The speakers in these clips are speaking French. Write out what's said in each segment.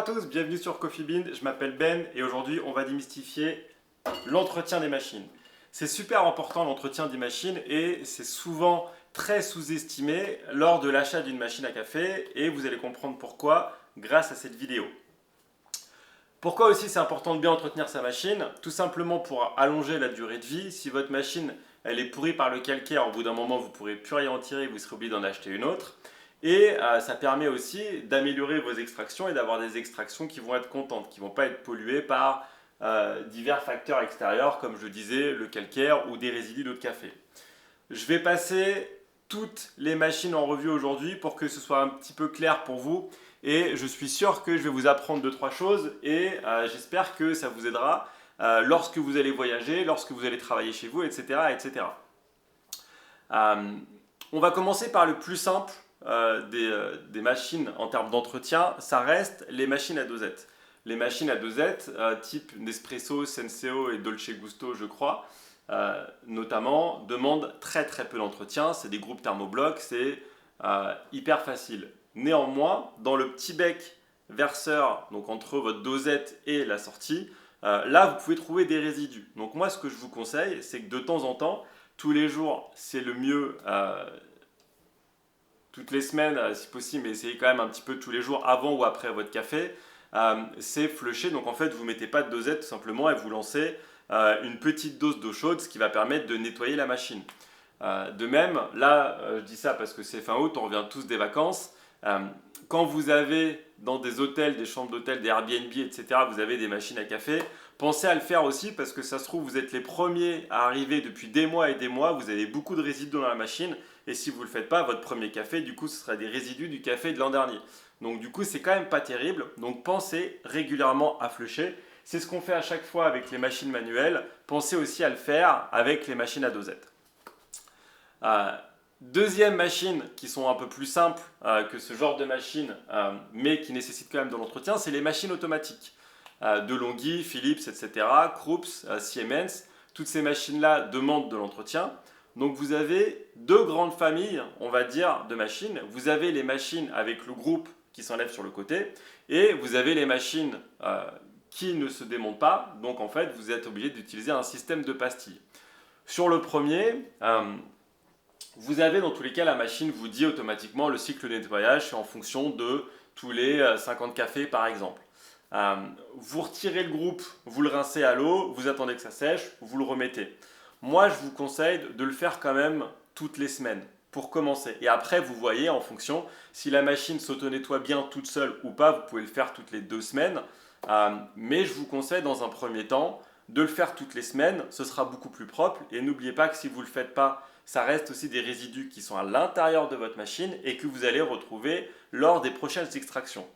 à tous, bienvenue sur Coffee Bean, je m'appelle Ben et aujourd'hui on va démystifier l'entretien des machines. C'est super important l'entretien des machines et c'est souvent très sous-estimé lors de l'achat d'une machine à café et vous allez comprendre pourquoi grâce à cette vidéo. Pourquoi aussi c'est important de bien entretenir sa machine? Tout simplement pour allonger la durée de vie. Si votre machine elle est pourrie par le calcaire, au bout d'un moment vous ne pourrez plus rien en tirer, vous serez obligé d'en acheter une autre. Et ça permet aussi d'améliorer vos extractions et d'avoir des extractions qui vont être contentes, qui ne vont pas être polluées par divers facteurs extérieurs, comme je disais, le calcaire ou des résidus d'eau de café. Je vais passer toutes les machines en revue aujourd'hui pour que ce soit un petit peu clair pour vous. Et je suis sûr que je vais vous apprendre 2-3 choses et j'espère que ça vous aidera lorsque vous allez voyager, lorsque vous allez travailler chez vous, etc. etc. On va commencer par le plus simple des machines en termes d'entretien, ça reste les machines à dosette. Les machines à dosette type Nespresso, Senseo et Dolce Gusto, je crois, notamment, demandent très très peu d'entretien. C'est des groupes thermoblocs, c'est hyper facile. Néanmoins, dans le petit bec verseur, donc entre votre dosette et la sortie, là vous pouvez trouver des résidus. Donc moi ce que je vous conseille, c'est que de temps en temps, tous les jours c'est le mieux, toutes les semaines si possible, mais essayez quand même un petit peu tous les jours avant ou après votre café, c'est flusher. Donc en fait vous ne mettez pas de dosette tout simplement et vous lancez une petite dose d'eau chaude, ce qui va permettre de nettoyer la machine. De même, là je dis ça parce que c'est fin août, on revient tous des vacances. Quand vous avez dans des hôtels, des chambres d'hôtel, des Airbnb, etc., vous avez des machines à café, pensez à le faire aussi parce que ça se trouve, vous êtes les premiers à arriver depuis des mois et des mois, vous avez beaucoup de résidus dans la machine et si vous ne le faites pas, votre premier café, du coup, ce sera des résidus du café de l'an dernier. Donc du coup, c'est quand même pas terrible, donc pensez régulièrement à flusher. C'est ce qu'on fait à chaque fois avec les machines manuelles, pensez aussi à le faire avec les machines à dosette. Deuxième machine qui sont un peu plus simples que ce genre de machine, mais qui nécessitent quand même de l'entretien, c'est les machines automatiques. DeLonghi, Philips, etc., Krups, Siemens, toutes ces machines-là demandent de l'entretien. Donc vous avez deux grandes familles, on va dire, de machines. Vous avez les machines avec le groupe qui s'enlève sur le côté, et vous avez les machines qui ne se démontent pas. Donc en fait, vous êtes obligé d'utiliser un système de pastilles. Sur le premier, vous avez dans tous les cas, la machine vous dit automatiquement le cycle de nettoyage, c'est en fonction de tous les 50 cafés par exemple. Vous retirez le groupe, vous le rincez à l'eau, vous attendez que ça sèche, vous le remettez. Moi, je vous conseille de le faire quand même toutes les semaines pour commencer. Et après, vous voyez en fonction si la machine s'auto-nettoie bien toute seule ou pas, vous pouvez le faire toutes les 2 semaines. Mais je vous conseille dans un premier temps de le faire toutes les semaines, ce sera beaucoup plus propre. Et n'oubliez pas que si vous ne le faites pas, ça reste aussi des résidus qui sont à l'intérieur de votre machine et que vous allez retrouver lors des prochaines extractions.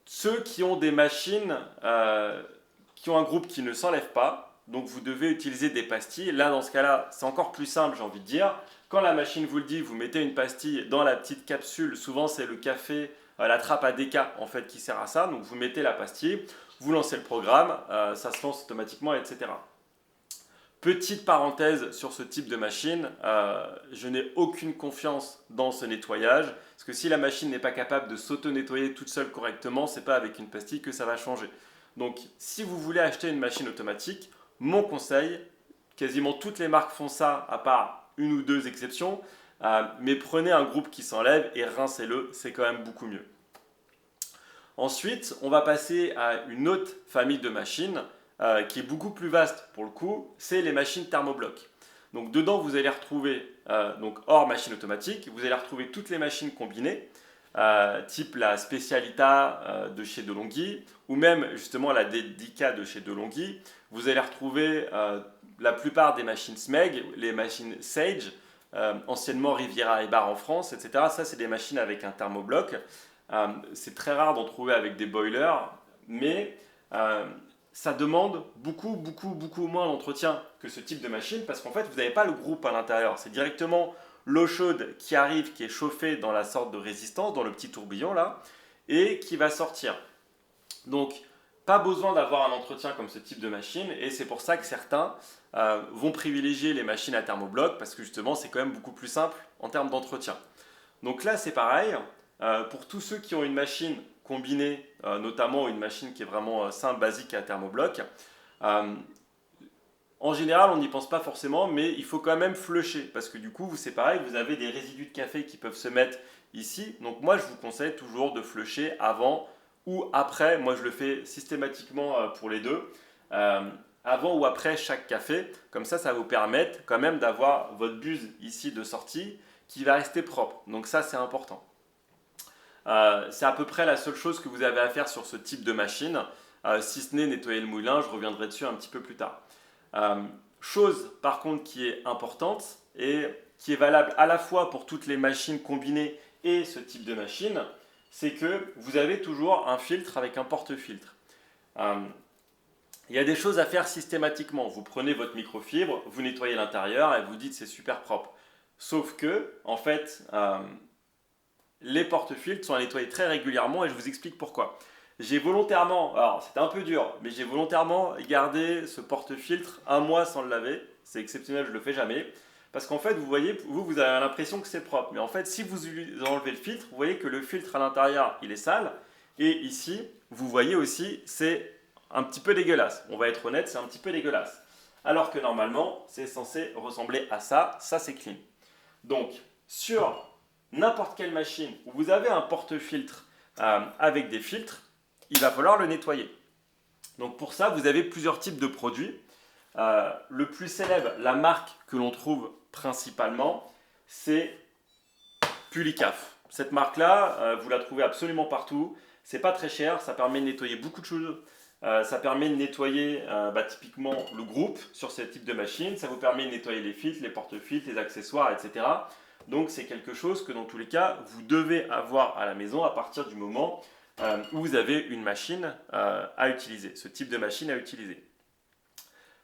Ceux qui ont des machines qui ont un groupe qui ne s'enlève pas, donc vous devez utiliser des pastilles. Là, dans ce cas-là, c'est encore plus simple, j'ai envie de dire. Quand la machine vous le dit, vous mettez une pastille dans la petite capsule. Souvent, c'est le café, la trappe à déca en fait qui sert à ça. Donc vous mettez la pastille, vous lancez le programme, ça se lance automatiquement, etc. Petite parenthèse sur ce type de machine, je n'ai aucune confiance dans ce nettoyage, parce que si la machine n'est pas capable de s'auto-nettoyer toute seule correctement, ce n'est pas avec une pastille que ça va changer. Donc si vous voulez acheter une machine automatique, mon conseil, quasiment toutes les marques font ça, à part une ou deux exceptions, mais prenez un groupe qui s'enlève et rincez-le, c'est quand même beaucoup mieux. Ensuite, on va passer à une autre famille de machines, qui est beaucoup plus vaste pour le coup, c'est les machines thermoblocs. Donc dedans, vous allez retrouver, donc hors machine automatique, vous allez retrouver toutes les machines combinées, type la Specialita de chez DeLonghi, ou même justement la Dedica de chez DeLonghi. Vous allez retrouver la plupart des machines SMEG, les machines Sage, anciennement Riviera et Bar en France, etc. Ça, c'est des machines avec un thermobloc. C'est très rare d'en trouver avec des boilers, mais ça demande beaucoup moins d'entretien que ce type de machine parce qu'en fait, vous n'avez pas le groupe à l'intérieur. C'est directement l'eau chaude qui arrive, qui est chauffée dans la sorte de résistance, dans le petit tourbillon là, et qui va sortir. Donc, pas besoin d'avoir un entretien comme ce type de machine et c'est pour ça que certains vont privilégier les machines à thermobloc parce que justement, c'est quand même beaucoup plus simple en termes d'entretien. Donc là, c'est pareil. Pour tous ceux qui ont une machine combinée, notamment une machine qui est vraiment simple, basique à thermobloc, en général, on n'y pense pas forcément, mais il faut quand même flusher parce que du coup, c'est pareil, vous avez des résidus de café qui peuvent se mettre ici. Donc moi, je vous conseille toujours de flusher avant ou après. Moi, je le fais systématiquement pour les deux. Euh, Avant ou après chaque café. Comme ça va vous permettre quand même d'avoir votre buse ici de sortie qui va rester propre. Donc ça, c'est important. C'est à peu près la seule chose que vous avez à faire sur ce type de machine, si ce n'est nettoyer le moulin. Je reviendrai dessus un petit peu plus tard. Chose par contre qui est importante et qui est valable à la fois pour toutes les machines combinées et ce type de machine, c'est que vous avez toujours un filtre avec un porte-filtre. Il y a des choses à faire systématiquement. Vous prenez votre microfibre, vous nettoyez l'intérieur et vous dites c'est super propre. Sauf que, en fait, les porte-filtres sont à nettoyer très régulièrement et je vous explique pourquoi. J'ai volontairement, alors c'était un peu dur, mais j'ai volontairement gardé ce porte-filtre un mois sans le laver. C'est exceptionnel, je ne le fais jamais. Parce qu'en fait, vous voyez, vous avez l'impression que c'est propre. Mais en fait, si vous enlevez le filtre, vous voyez que le filtre à l'intérieur, il est sale. Et ici, vous voyez aussi, c'est un petit peu dégueulasse. On va être honnête, c'est un petit peu dégueulasse. Alors que normalement, c'est censé ressembler à ça. Ça, c'est clean. Donc, sur n'importe quelle machine où vous avez un porte-filtre avec des filtres, il va falloir le nettoyer. Donc pour ça, vous avez plusieurs types de produits. Le plus célèbre, la marque que l'on trouve principalement, c'est Pulicaf. Cette marque-là, vous la trouvez absolument partout. C'est pas très cher, ça permet de nettoyer beaucoup de choses. Ça permet de nettoyer typiquement le groupe sur ce type de machine. Ça vous permet de nettoyer les filtres, les porte-filtres, les accessoires, etc. Donc c'est quelque chose que dans tous les cas, vous devez avoir à la maison à partir du moment où vous avez une machine à utiliser, ce type de machine à utiliser.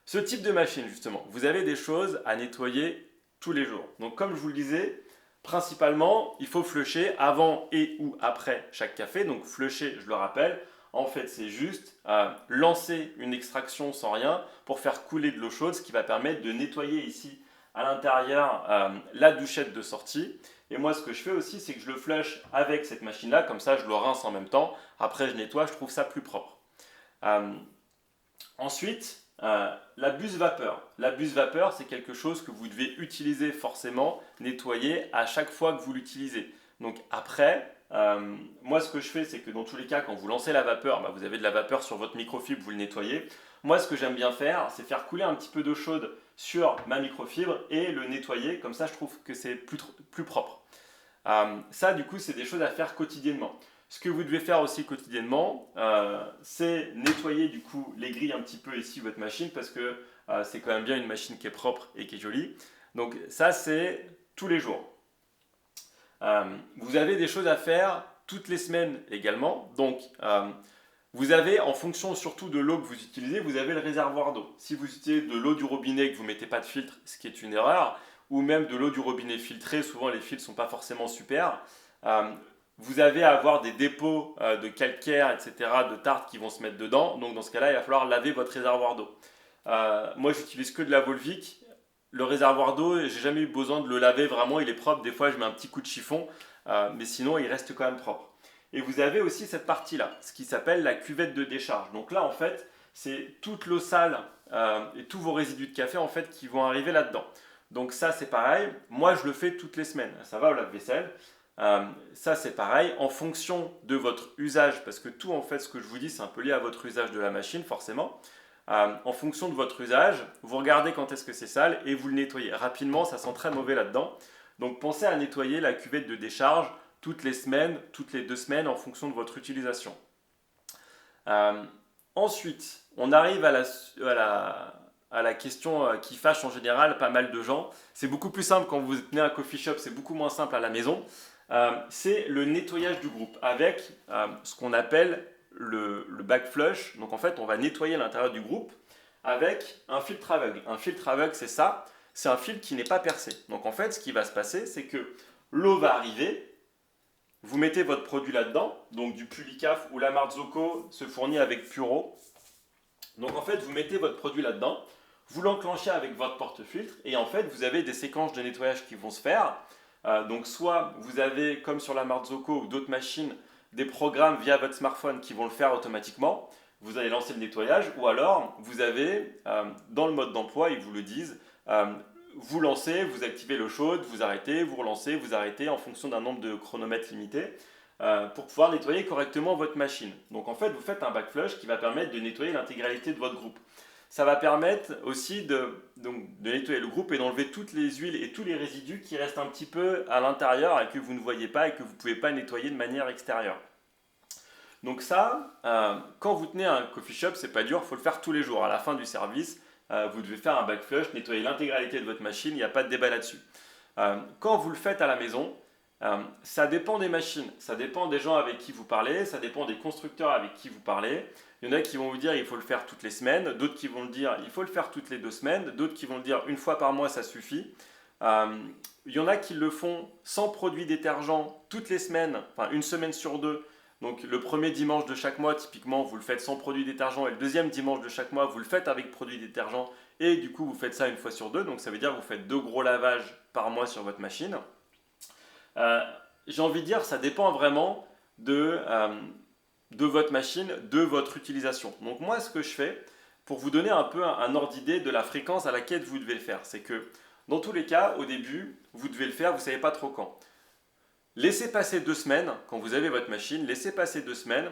Ce type de machine, justement, vous avez des choses à nettoyer tous les jours. Donc comme je vous le disais, principalement, il faut flusher avant et ou après chaque café. Donc flusher, je le rappelle, en fait c'est juste lancer une extraction sans rien pour faire couler de l'eau chaude, ce qui va permettre de nettoyer ici à l'intérieur la douchette de sortie. Et moi, ce que je fais aussi, c'est que je le flush avec cette machine-là, comme ça, je le rince en même temps. Après, je nettoie, je trouve ça plus propre. Ensuite, la buse vapeur. La buse vapeur, c'est quelque chose que vous devez utiliser forcément, nettoyer à chaque fois que vous l'utilisez. Donc après, moi, ce que je fais, c'est que dans tous les cas, quand vous lancez la vapeur, vous avez de la vapeur sur votre microfibre, vous le nettoyez. Moi, ce que j'aime bien faire, c'est faire couler un petit peu d'eau chaude sur ma microfibre et le nettoyer. Comme ça, je trouve que c'est plus propre. Ça, du coup, c'est des choses à faire quotidiennement. Ce que vous devez faire aussi quotidiennement, c'est nettoyer du coup les grilles un petit peu ici votre machine parce que c'est quand même bien une machine qui est propre et qui est jolie. Donc ça, c'est tous les jours. Vous avez des choses à faire toutes les semaines également. Donc vous avez, en fonction surtout de l'eau que vous utilisez, vous avez le réservoir d'eau. Si vous utilisez de l'eau du robinet et que vous ne mettez pas de filtre, ce qui est une erreur, ou même de l'eau du robinet filtrée, souvent les filtres ne sont pas forcément super, vous avez à avoir des dépôts de calcaire, etc., de tartre qui vont se mettre dedans. Donc dans ce cas-là, il va falloir laver votre réservoir d'eau. Moi, j'utilise que de la Volvic. Le réservoir d'eau, j'ai jamais eu besoin de le laver, vraiment, il est propre. Des fois, je mets un petit coup de chiffon, mais sinon, il reste quand même propre. Et vous avez aussi cette partie-là, ce qui s'appelle la cuvette de décharge. Donc là, en fait, c'est toute l'eau sale et tous vos résidus de café en fait qui vont arriver là-dedans. Donc ça, c'est pareil. Moi, je le fais toutes les semaines. Ça va au lave-vaisselle. Ça, c'est pareil. En fonction de votre usage, parce que tout, en fait, ce que je vous dis, c'est un peu lié à votre usage de la machine, forcément. En fonction de votre usage, vous regardez quand est-ce que c'est sale et vous le nettoyez. Rapidement, ça sent très mauvais là-dedans. Donc, pensez à nettoyer la cuvette de décharge toutes les semaines, toutes les 2 semaines en fonction de votre utilisation. Ensuite, on arrive à la question qui fâche en général pas mal de gens. C'est beaucoup plus simple quand vous tenez un coffee shop, c'est beaucoup moins simple à la maison. C'est le nettoyage du groupe avec ce qu'on appelle le back flush. Donc en fait, on va nettoyer l'intérieur du groupe avec un filtre aveugle. Un filtre aveugle, c'est ça. C'est un filtre qui n'est pas percé. Donc en fait, ce qui va se passer, c'est que l'eau va arriver. Vous mettez votre produit là-dedans, donc du Pulicaf ou la Marzocco se fournit avec Puro. Donc en fait, vous mettez votre produit là-dedans, vous l'enclenchez avec votre porte-filtre et en fait, vous avez des séquences de nettoyage qui vont se faire. Donc soit vous avez, comme sur la Marzocco ou d'autres machines, des programmes via votre smartphone qui vont le faire automatiquement. Vous allez lancer le nettoyage ou alors vous avez dans le mode d'emploi, ils vous le disent, vous lancez, vous activez l'eau chaude, vous arrêtez, vous relancez, vous arrêtez en fonction d'un nombre de chronomètres limité pour pouvoir nettoyer correctement votre machine. Donc en fait, vous faites un backflush qui va permettre de nettoyer l'intégralité de votre groupe. Ça va permettre aussi de nettoyer le groupe et d'enlever toutes les huiles et tous les résidus qui restent un petit peu à l'intérieur et que vous ne voyez pas et que vous ne pouvez pas nettoyer de manière extérieure. Donc ça, quand vous tenez un coffee shop, c'est pas dur, il faut le faire tous les jours. À la fin du service, vous devez faire un backflush, nettoyer l'intégralité de votre machine, il n'y a pas de débat là-dessus. Quand vous le faites à la maison, ça dépend des machines, ça dépend des gens avec qui vous parlez, ça dépend des constructeurs avec qui vous parlez. Il y en a qui vont vous dire il faut le faire toutes les semaines, d'autres qui vont le dire il faut le faire toutes les 2 semaines, d'autres qui vont le dire une fois par mois ça suffit. Il y en a qui le font sans produit détergent toutes les semaines, enfin une semaine sur 2. Donc le premier dimanche de chaque mois, typiquement, vous le faites sans produit détergent et le deuxième dimanche de chaque mois, vous le faites avec produit détergent et du coup vous faites ça une fois sur 2. Donc ça veut dire que vous faites 2 gros lavages par mois sur votre machine. J'ai envie de dire, ça dépend vraiment de votre machine, de votre utilisation. Donc moi, ce que je fais, pour vous donner un peu un ordre d'idée de la fréquence à laquelle vous devez le faire, c'est que dans tous les cas, au début, vous devez le faire, vous ne savez pas trop quand. Laissez passer 2 semaines, quand vous avez votre machine, laissez passer 2 semaines,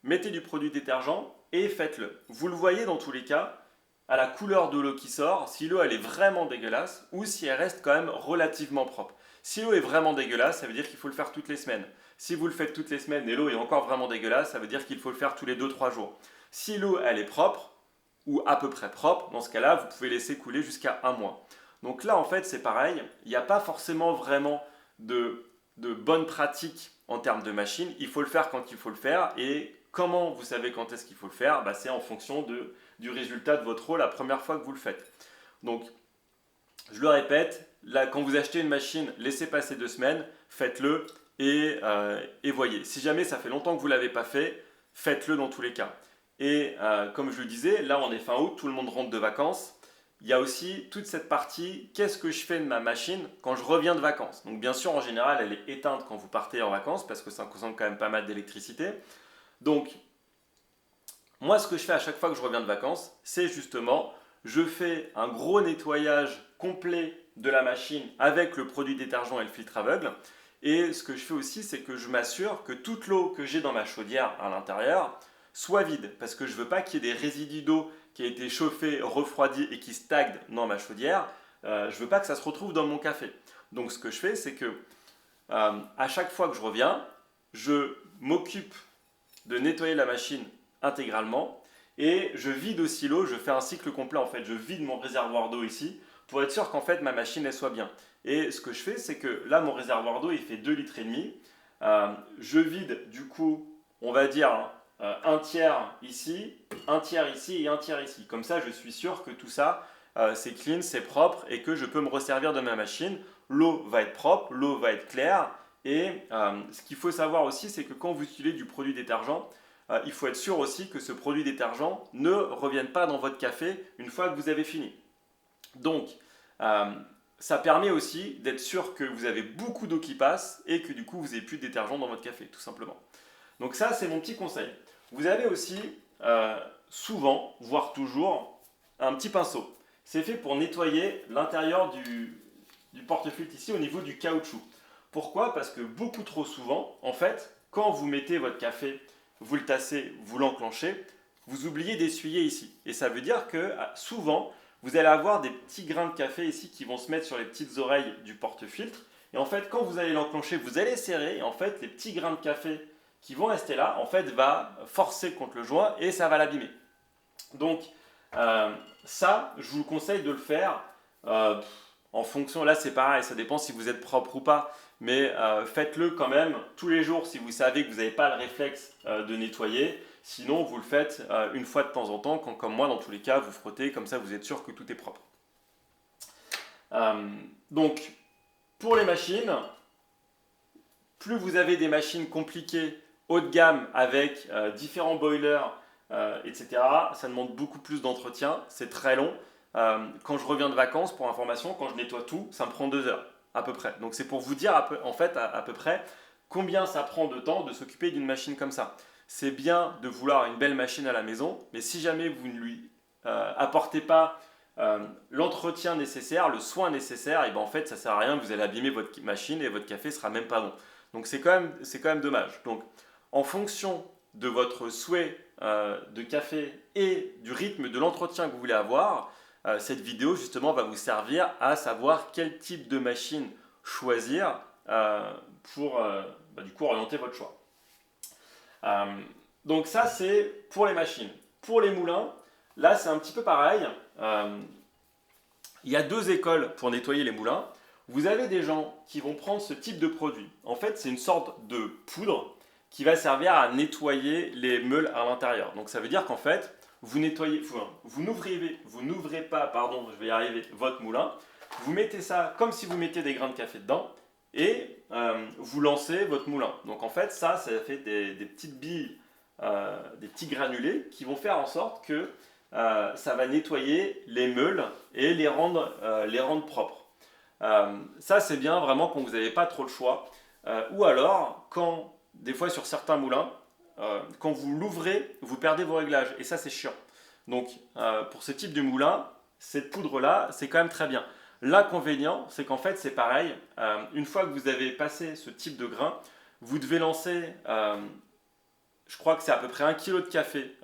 mettez du produit détergent et faites-le. Vous le voyez dans tous les cas, à la couleur de l'eau qui sort, si l'eau elle est vraiment dégueulasse ou si elle reste quand même relativement propre. Si l'eau est vraiment dégueulasse, ça veut dire qu'il faut le faire toutes les semaines. Si vous le faites toutes les semaines et l'eau est encore vraiment dégueulasse, ça veut dire qu'il faut le faire tous les 2-3 jours. Si l'eau elle est propre, ou à peu près propre, dans ce cas-là, vous pouvez laisser couler jusqu'à 1 mois. Donc là, en fait, c'est pareil, il n'y a pas forcément vraiment de bonnes pratiques en termes de machine. Il faut le faire quand il faut le faire. Et comment vous savez quand est-ce qu'il faut le faire? C'est en fonction du résultat de votre eau la première fois que vous le faites. Donc, je le répète, là, quand vous achetez une machine, laissez passer 2 semaines, faites-le et voyez. Si jamais ça fait longtemps que vous ne l'avez pas fait, faites-le dans tous les cas. Et comme je le disais, là on est fin août, tout le monde rentre de vacances. Il y a aussi toute cette partie, qu'est-ce que je fais de ma machine quand je reviens de vacances? Donc bien sûr, en général, elle est éteinte quand vous partez en vacances parce que ça consomme quand même pas mal d'électricité. Donc, moi, ce que je fais à chaque fois que je reviens de vacances, c'est justement, je fais un gros nettoyage complet de la machine avec le produit détergent et le filtre aveugle. Et ce que je fais aussi, c'est que je m'assure que toute l'eau que j'ai dans ma chaudière à l'intérieur soit vide. Parce que je ne veux pas qu'il y ait des résidus d'eau qui a été chauffé, refroidi et qui stagne dans ma chaudière. Je ne veux pas que ça se retrouve dans mon café. Donc ce que je fais, c'est que à chaque fois que je reviens, je m'occupe de nettoyer la machine intégralement et je vide aussi l'eau, je fais un cycle complet en fait, je vide mon réservoir d'eau ici pour être sûr qu'en fait ma machine elle soit bien. Et ce que je fais, c'est que là mon réservoir d'eau il fait 2,5 litres. Je vide du coup, on va dire un tiers ici, un tiers ici et un tiers ici. Comme ça je suis sûr que tout ça c'est clean, c'est propre et que je peux me resservir de ma machine. L'eau va être propre, l'eau va être claire. Et ce qu'il faut savoir aussi, c'est que quand vous utilisez du produit détergent, il faut être sûr aussi que ce produit détergent ne revienne pas dans votre café une fois que vous avez fini. Donc, ça permet aussi d'être sûr que vous avez beaucoup d'eau qui passe et que du coup, vous n'avez plus de détergent dans votre café, tout simplement. Donc ça, c'est mon petit conseil. Vous avez aussi souvent, voire toujours, un petit pinceau. C'est fait pour nettoyer l'intérieur du porte-filtre ici au niveau du caoutchouc. Pourquoi? Parce que beaucoup trop souvent, en fait, quand vous mettez votre café, vous le tassez, vous l'enclenchez, vous oubliez d'essuyer ici. Et ça veut dire que souvent, vous allez avoir des petits grains de café ici qui vont se mettre sur les petites oreilles du porte-filtre. Et en fait, quand vous allez l'enclencher, vous allez serrer. Et en fait, les petits grains de café qui vont rester là, en fait, va forcer contre le joint et ça va l'abîmer. Donc, ça, je vous conseille de le faire en fonction. Là, c'est pareil, ça dépend si vous êtes propre ou pas. Mais faites-le quand même tous les jours si vous savez que vous n'avez pas le réflexe de nettoyer. Sinon, vous le faites une fois de temps en temps, quand, comme moi, dans tous les cas, vous frottez, comme ça vous êtes sûr que tout est propre. Donc, pour les machines, plus vous avez des machines compliquées, haut de gamme, avec différents boilers, etc., ça demande beaucoup plus d'entretien, c'est très long. Quand je reviens de vacances, pour information, quand je nettoie tout, ça me prend 2 heures, à peu près. Donc c'est pour vous dire, en fait, à peu près, combien ça prend de temps de s'occuper d'une machine comme ça. C'est bien de vouloir une belle machine à la maison, mais si jamais vous ne lui apportez pas l'entretien nécessaire, le soin nécessaire, et ben en fait ça ne sert à rien, vous allez abîmer votre machine et votre café ne sera même pas bon. Donc c'est quand même dommage. Donc en fonction de votre souhait de café et du rythme de l'entretien que vous voulez avoir, cette vidéo justement va vous servir à savoir quel type de machine choisir pour du coup orienter votre choix. Donc ça c'est pour les machines. Pour les moulins, là c'est un petit peu pareil. Il y a deux écoles pour nettoyer les moulins. Vous avez des gens qui vont prendre ce type de produit. En fait c'est une sorte de poudre qui va servir à nettoyer les meules à l'intérieur. Donc ça veut dire qu'en fait vous n'ouvrez pas, je vais y arriver, votre moulin. Vous mettez ça comme si vous mettiez des grains de café dedans et vous lancez votre moulin. Donc en fait, ça fait des petites billes, des petits granulés qui vont faire en sorte que ça va nettoyer les meules et les rendre propres. Ça, c'est bien vraiment quand vous n'avez pas trop le choix. Ou alors, des fois sur certains moulins, quand vous l'ouvrez, vous perdez vos réglages. Et ça, c'est chiant. Donc, pour ce type de moulin, cette poudre-là, c'est quand même très bien. L'inconvénient, c'est qu'en fait, c'est pareil. Une fois que vous avez passé ce type de grain, vous devez lancer, je crois que c'est à peu près 1 kg de café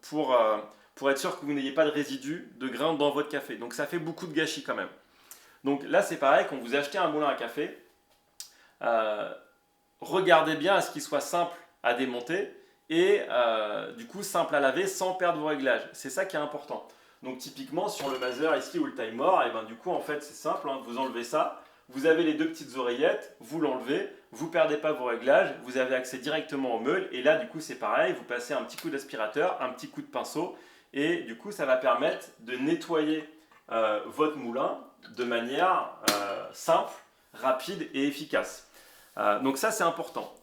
pour être sûr que vous n'ayez pas de résidus de grains dans votre café. Donc, ça fait beaucoup de gâchis quand même. Donc là, c'est pareil, quand vous achetez un moulin à café, regardez bien à ce qu'il soit simple à démonter et du coup simple à laver sans perdre vos réglages. C'est ça qui est important. Donc typiquement sur le Mazer ici ou le Timer, et ben du coup en fait c'est simple, vous enlevez ça, vous avez les deux petites oreillettes, vous l'enlevez, vous ne perdez pas vos réglages, vous avez accès directement aux meules et là du coup c'est pareil, vous passez un petit coup d'aspirateur, un petit coup de pinceau et du coup ça va permettre de nettoyer votre moulin de manière simple, rapide et efficace. Donc ça c'est important.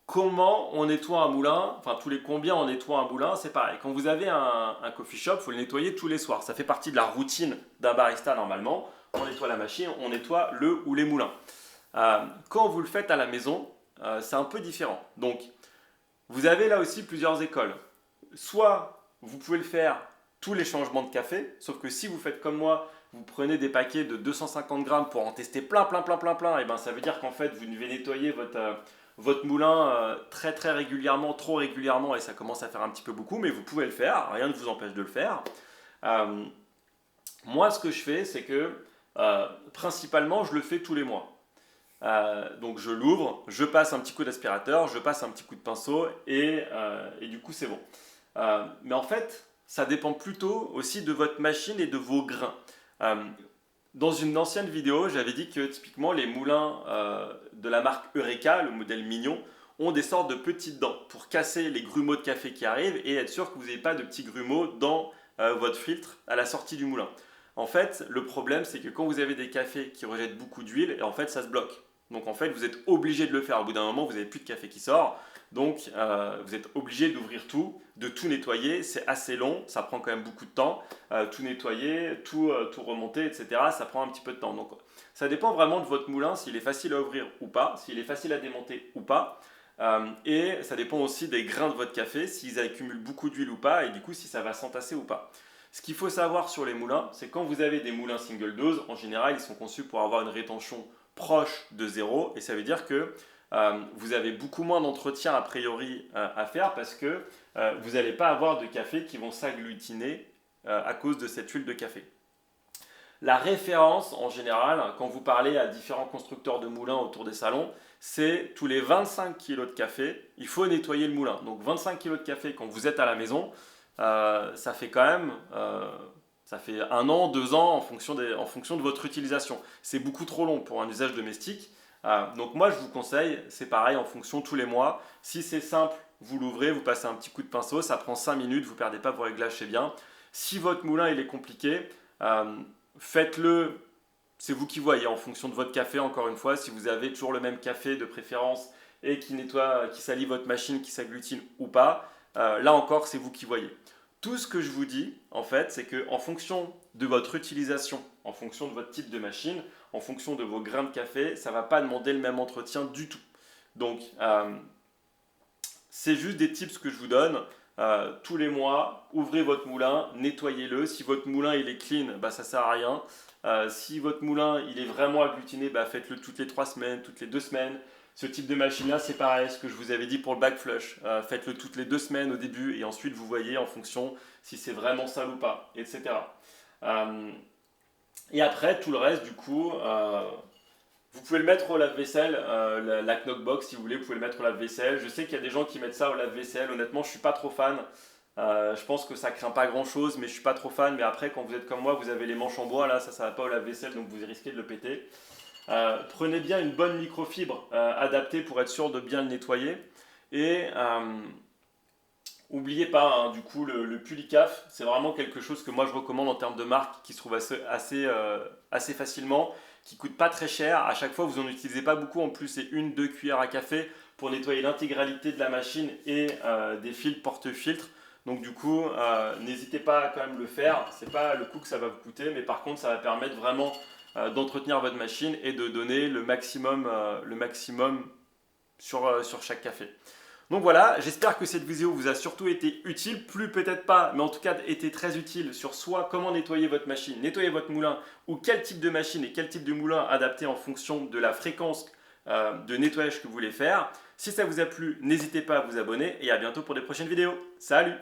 Comment on nettoie un moulin, combien on nettoie un moulin, c'est pareil. Quand vous avez un coffee shop, il faut le nettoyer tous les soirs. Ça fait partie de la routine d'un barista normalement. On nettoie la machine, on nettoie le ou les moulins. Quand vous le faites à la maison, c'est un peu différent. Donc, vous avez là aussi plusieurs écoles. Soit vous pouvez le faire tous les changements de café, sauf que si vous faites comme moi, vous prenez des paquets de 250 grammes pour en tester plein, et ben ça veut dire qu'en fait vous devez nettoyer votre moulin très très régulièrement, trop régulièrement et ça commence à faire un petit peu beaucoup, mais vous pouvez le faire, rien ne vous empêche de le faire. Moi ce que je fais c'est que principalement je le fais tous les mois. Donc je l'ouvre, je passe un petit coup d'aspirateur, je passe un petit coup de pinceau et du coup c'est bon. Mais en fait ça dépend plutôt aussi de votre machine et de vos grains. Dans une ancienne vidéo, j'avais dit que typiquement les moulins de la marque Eureka, le modèle mignon, ont des sortes de petites dents pour casser les grumeaux de café qui arrivent et être sûr que vous n'ayez pas de petits grumeaux dans votre filtre à la sortie du moulin. En fait, le problème c'est que quand vous avez des cafés qui rejettent beaucoup d'huile, en fait ça se bloque. Donc en fait vous êtes obligé de le faire. Au bout d'un moment vous n'avez plus de café qui sort. Donc vous êtes obligé d'ouvrir tout, de tout nettoyer, c'est assez long, ça prend quand même beaucoup de temps, tout nettoyer, tout remonter, etc. Ça prend un petit peu de temps. Donc ça dépend vraiment de votre moulin, s'il est facile à ouvrir ou pas, s'il est facile à démonter ou pas. Et ça dépend aussi des grains de votre café, s'ils accumulent beaucoup d'huile ou pas, et du coup si ça va s'entasser ou pas. Ce qu'il faut savoir sur les moulins, c'est quand vous avez des moulins single dose, en général ils sont conçus pour avoir une rétention proche de 0, et ça veut dire que vous avez beaucoup moins d'entretien a priori à faire parce que vous n'allez pas avoir de café qui vont s'agglutiner à cause de cette huile de café. La référence en général, quand vous parlez à différents constructeurs de moulins autour des salons, c'est tous les 25 kg de café, il faut nettoyer le moulin. Donc 25 kg de café quand vous êtes à la maison, ça fait quand même ça fait 1 an, 2 ans en fonction de votre utilisation. C'est beaucoup trop long pour un usage domestique. Donc moi je vous conseille, c'est pareil en fonction tous les mois. Si c'est simple, vous l'ouvrez, vous passez un petit coup de pinceau, ça prend 5 minutes, vous ne perdez pas vos réglages, c'est bien. Si votre moulin il est compliqué, faites-le, c'est vous qui voyez en fonction de votre café encore une fois. Si vous avez toujours le même café de préférence et qui salit votre machine, qui s'agglutine ou pas, là encore c'est vous qui voyez. Tout ce que je vous dis en fait, c'est qu'en fonction de votre utilisation, en fonction de votre type de machine, en fonction de vos grains de café, ça ne va pas demander le même entretien du tout. Donc, c'est juste des tips que je vous donne. Tous les mois, ouvrez votre moulin, nettoyez-le. Si votre moulin il est clean, bah, ça ne sert à rien. Si votre moulin il est vraiment agglutiné, bah, faites-le toutes les 3 semaines, toutes les 2 semaines. Ce type de machine-là, c'est pareil, ce que je vous avais dit pour le back flush. Faites-le toutes les 2 semaines au début et ensuite vous voyez en fonction si c'est vraiment sale ou pas, etc. Et après, tout le reste, du coup, vous pouvez le mettre au lave-vaisselle, la Knockbox si vous voulez, vous pouvez le mettre au lave-vaisselle. Je sais qu'il y a des gens qui mettent ça au lave-vaisselle. Honnêtement, je ne suis pas trop fan. Je pense que ça craint pas grand chose, mais je suis pas trop fan. Mais après, quand vous êtes comme moi, vous avez les manches en bois, là, ça va pas au lave-vaisselle, donc vous risquez de le péter. Prenez bien une bonne microfibre adaptée pour être sûr de bien le nettoyer. Et n'oubliez pas, hein, du coup, le Pulicaf, c'est vraiment quelque chose que moi je recommande en termes de marque, qui se trouve assez facilement, qui coûte pas très cher. À chaque fois, vous n'en utilisez pas beaucoup. En plus, c'est 1-2 cuillères à café pour nettoyer l'intégralité de la machine et des fils porte-filtres. Donc du coup, n'hésitez pas à quand même le faire. C'est pas le coût que ça va vous coûter, mais par contre, ça va permettre vraiment d'entretenir votre machine et de donner le maximum sur chaque café. Donc voilà, j'espère que cette vidéo vous a surtout été utile, plus peut-être pas, mais en tout cas été très utile sur soit comment nettoyer votre machine, nettoyer votre moulin, ou quel type de machine et quel type de moulin adapter en fonction de la fréquence de nettoyage que vous voulez faire. Si ça vous a plu, n'hésitez pas à vous abonner et à bientôt pour des prochaines vidéos. Salut!